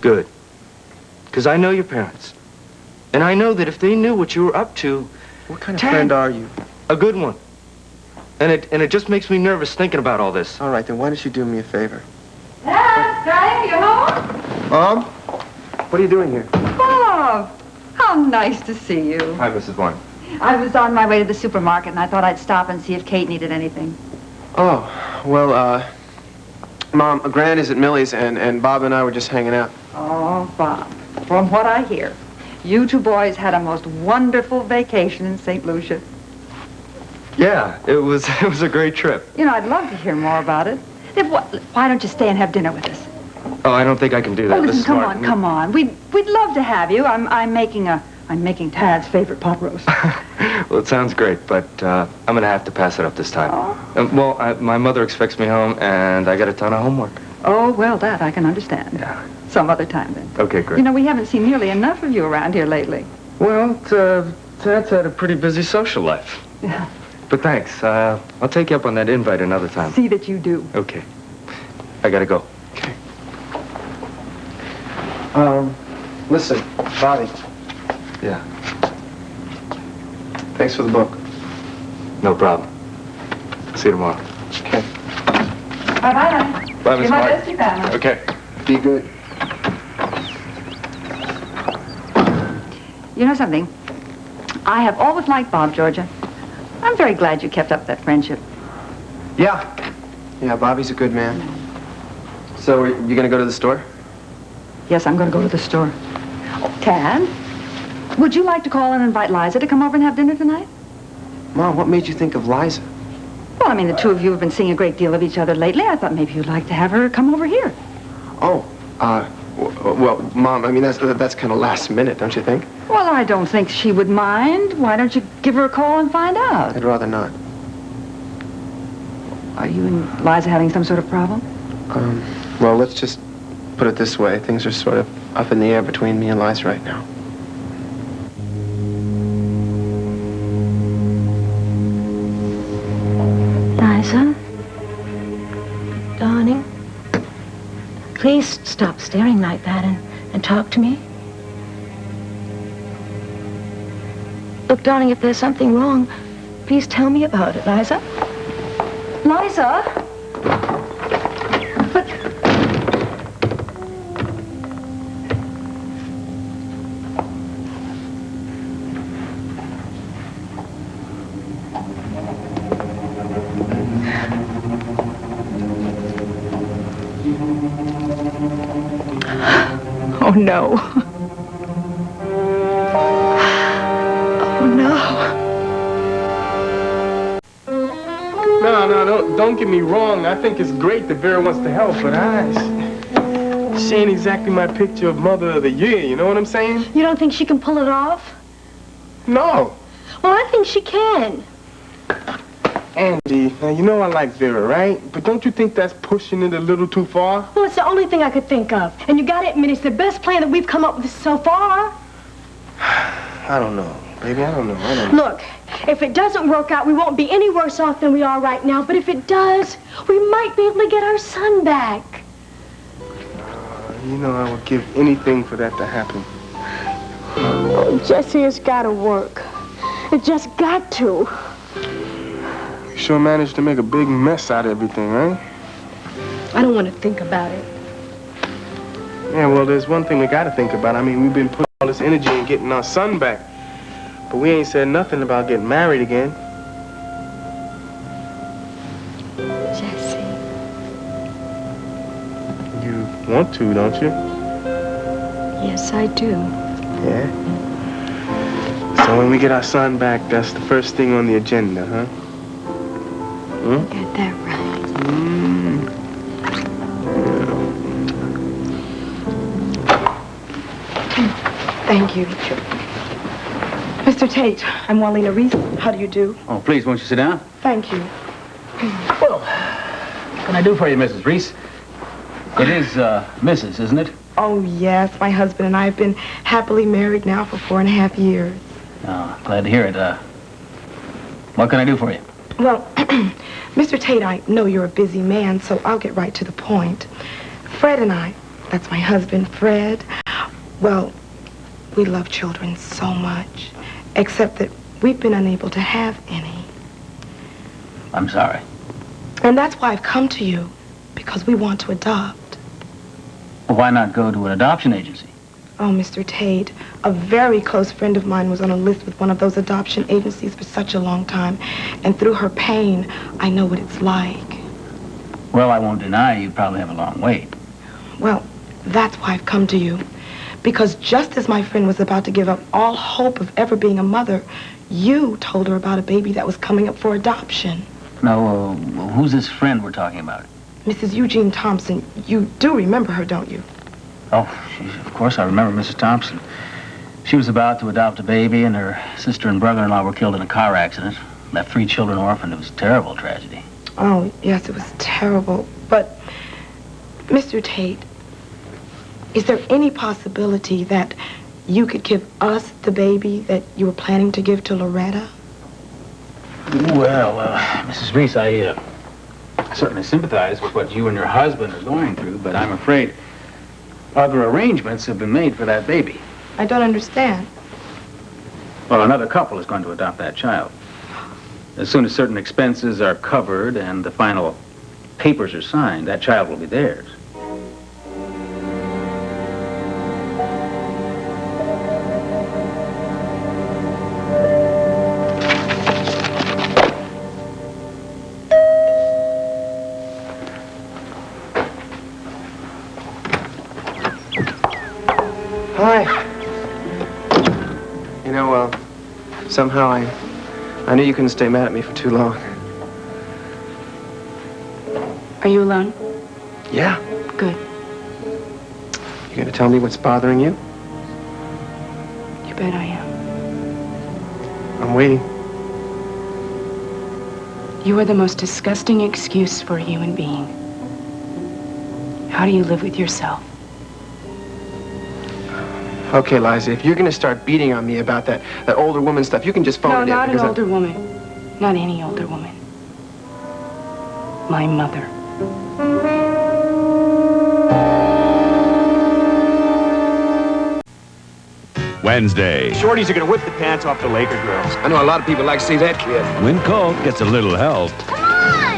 Good. Because I know your parents. And I know that if they knew what you were up to... What kind of friend are you? A good one. And it just makes me nervous thinking about all this. All right, then why don't you do me a favor? Dad, darling, you home? Mom? What are you doing here? Bob, how nice to see you. Hi, Mrs. Bourne. I was on my way to the supermarket, and I thought I'd stop and see if Kate needed anything. Oh, well, Mom, Gran is at Millie's, and Bob and I were just hanging out. Oh, Bob, from what I hear, you two boys had a most wonderful vacation in St. Lucia. Yeah, it was a great trip. You know, I'd love to hear more about it. Why don't you stay and have dinner with us? Oh, I don't think I can do that. Oh, listen, come on. We'd love to have you. I'm making Tad's favorite pot roast. Well, it sounds great, but I'm gonna have to pass it up this time. Oh. My mother expects me home, and I got a ton of homework. Oh, well, that I can understand. Yeah. Some other time, then. Okay, great. You know, we haven't seen nearly enough of you around here lately. Well, Tad's had a pretty busy social life. Yeah. But thanks. I'll take you up on that invite another time. See that you do. Okay. I gotta go. Okay. Listen, Bobby. Yeah. Thanks for the book. No problem. See you tomorrow. Okay. Bye-bye. Bye, Miss Give my Martin. best to your family. Okay. Be good. You know something? I have always liked Bob, Georgia. I'm very glad you kept up that friendship. Yeah. Yeah, Bobby's a good man. So, are you gonna go to the store? Yes, I'm going to go to the store. Oh, Tad, would you like to call and invite Liza to come over and have dinner tonight? Mom, what made you think of Liza? Well, I mean, the two of you have been seeing a great deal of each other lately. I thought maybe you'd like to have her come over here. Oh, well, Mom, I mean, that's kind of last minute, don't you think? Well, I don't think she would mind. Why don't you give her a call and find out? I'd rather not. Are you and Liza having some sort of problem? Well, let's just put it this way. Things are sort of up in the air between me and Liza right now. Liza? Darling? Please stop staring like that and talk to me. Look, darling, if there's something wrong, please tell me about it, Liza. Liza? But... Oh, no. Oh, no. No, don't get me wrong. I think it's great that Vera wants to help, but she ain't exactly my picture of Mother of the Year, you know what I'm saying? You don't think she can pull it off? No. Well, I think she can. Angie, now you know I like Vera, right? But don't you think that's pushing it a little too far? Well, it's the only thing I could think of. And you gotta admit, it's the best plan that we've come up with so far. I don't know, baby. I don't know. Look, if it doesn't work out, we won't be any worse off than we are right now. But if it does, we might be able to get our son back. You know I would give anything for that to happen. Oh, Jesse, it's gotta work. It just got to. You sure managed to make a big mess out of everything, right? I don't want to think about it. Yeah, well, there's one thing we gotta think about. I mean, we've been putting all this energy in getting our son back. But we ain't said nothing about getting married again. Jesse. You want to, don't you? Yes, I do. Yeah? So when we get our son back, that's the first thing on the agenda, huh? Hmm? Get that right. Thank you. Mr. Tate, I'm Wallina Reese. How do you do? Oh, please, won't you sit down? Thank you. Well, what can I do for you, Mrs. Reese? It is, Mrs., isn't it? Oh, yes. My husband and I have been happily married now for 4.5 years. Oh, glad to hear it. What can I do for you? Well, Mr. Tate, I know you're a busy man, so I'll get right to the point. Fred and I, That's my husband, Fred. Well, we love children so much, except that we've been unable to have any. I'm sorry. And that's why I've come to you, because we want to adopt. Well, why not go to an adoption agency? Oh, Mr. Tate, a very close friend of mine was on a list with one of those adoption agencies for such a long time, and through her pain, I know what it's like. Well, I won't deny you probably have a long wait. Well, that's why I've come to you. Because just as my friend was about to give up all hope of ever being a mother, you told her about a baby that was coming up for adoption. No, who's this friend we're talking about? Mrs. Eugene Thompson. You do remember her, don't you? Oh, of course I remember Mrs. Thompson. She was about to adopt a baby, and her sister and brother-in-law were killed in a car accident. Left 3 children orphaned. It was a terrible tragedy. Oh, yes, it was terrible. But, Mr. Tate, is there any possibility that you could give us the baby that you were planning to give to Loretta? Well, Mrs. Reese, I certainly sympathize with what you and your husband are going through, but I'm afraid other arrangements have been made for that baby. I don't understand. Well, another couple is going to adopt that child. As soon as certain expenses are covered and the final papers are signed, that child will be theirs. Hi. You know, somehow I knew you couldn't stay mad at me for too long. Are you alone? Yeah. Good. You gonna tell me what's bothering you? You bet I am. I'm waiting. You are the most disgusting excuse for a human being. How do you live with yourself? Okay, Liza, if you're gonna start beating on me about that older woman stuff, you can just phone No, it in. not an because older woman. Not any older woman. My mother. Wednesday, Shorties are gonna whip the pants off the Laker girls. I know a lot of people like to see that kid. when Colt gets a little help,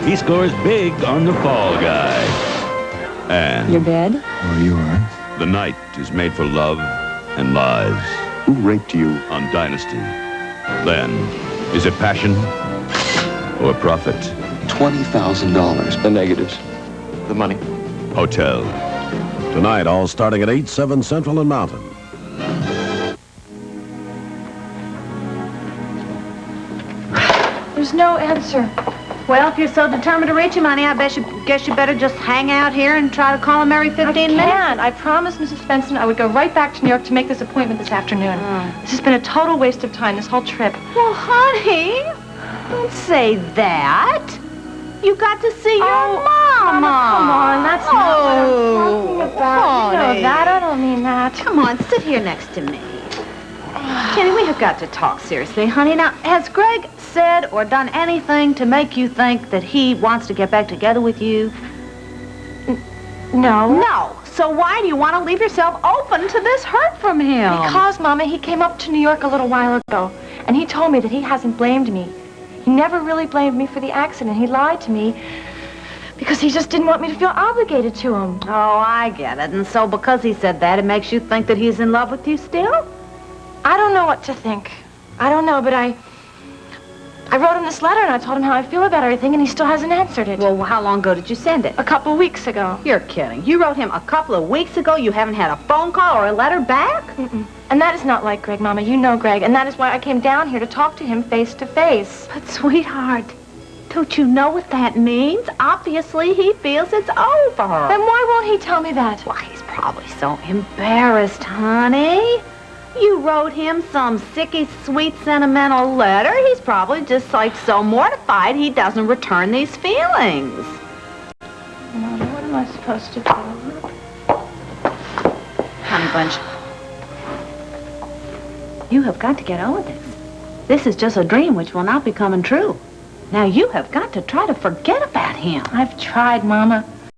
he scores big on the fall guy. And Your bed? or yours. The night is made for love and lies. Who raped you? On Dynasty. Then, is it passion or profit? $20,000. The negatives. The money. Hotel. Tonight, all starting at 8, 7 Central and Mountain. There's no answer. Well, if you're so determined to reach him, honey, I guess you better just hang out here and try to call him every 15 minutes. I promised Mrs. Benson I would go right back to New York to make this appointment this afternoon. This has been a total waste of time, this whole trip. Well, honey, don't say that. You got to see your mama. Come on, that's not what I'm talking about. You know honey. that. I don't mean that. Come on, sit here next to me. Jenny, we have got to talk seriously, honey. Now, has Greg said or done anything to make you think that he wants to get back together with you? No. No. So why do you want to leave yourself open to this hurt from him? Because, Mama, he came up to New York a little while ago, and he told me that he hasn't blamed me. He never really blamed me for the accident. He lied to me because he just didn't want me to feel obligated to him. Oh, I get it. And so because he said that, it makes you think that he's in love with you still? I don't know what to think. I don't know, but I wrote him this letter, and I told him how I feel about everything, and he still hasn't answered it. Well, how long ago did you send it? A couple weeks ago. You're kidding. You wrote him a couple of weeks ago? You haven't had a phone call or a letter back? Mm-mm. And that is not like Greg, Mama. You know Greg, and that is why I came down here to talk to him face to face. But, sweetheart, don't you know what that means? Obviously, he feels it's over. Then why won't he tell me that? Why, he's probably so embarrassed, honey. You wrote him some sicky, sweet, sentimental letter. He's probably just, like, so mortified he doesn't return these feelings. Mama, what am I supposed to do? Honey Bunch, you have got to get on with this. This is just a dream which will not be coming true. Now, you have got to try to forget about him. I've tried, Mama.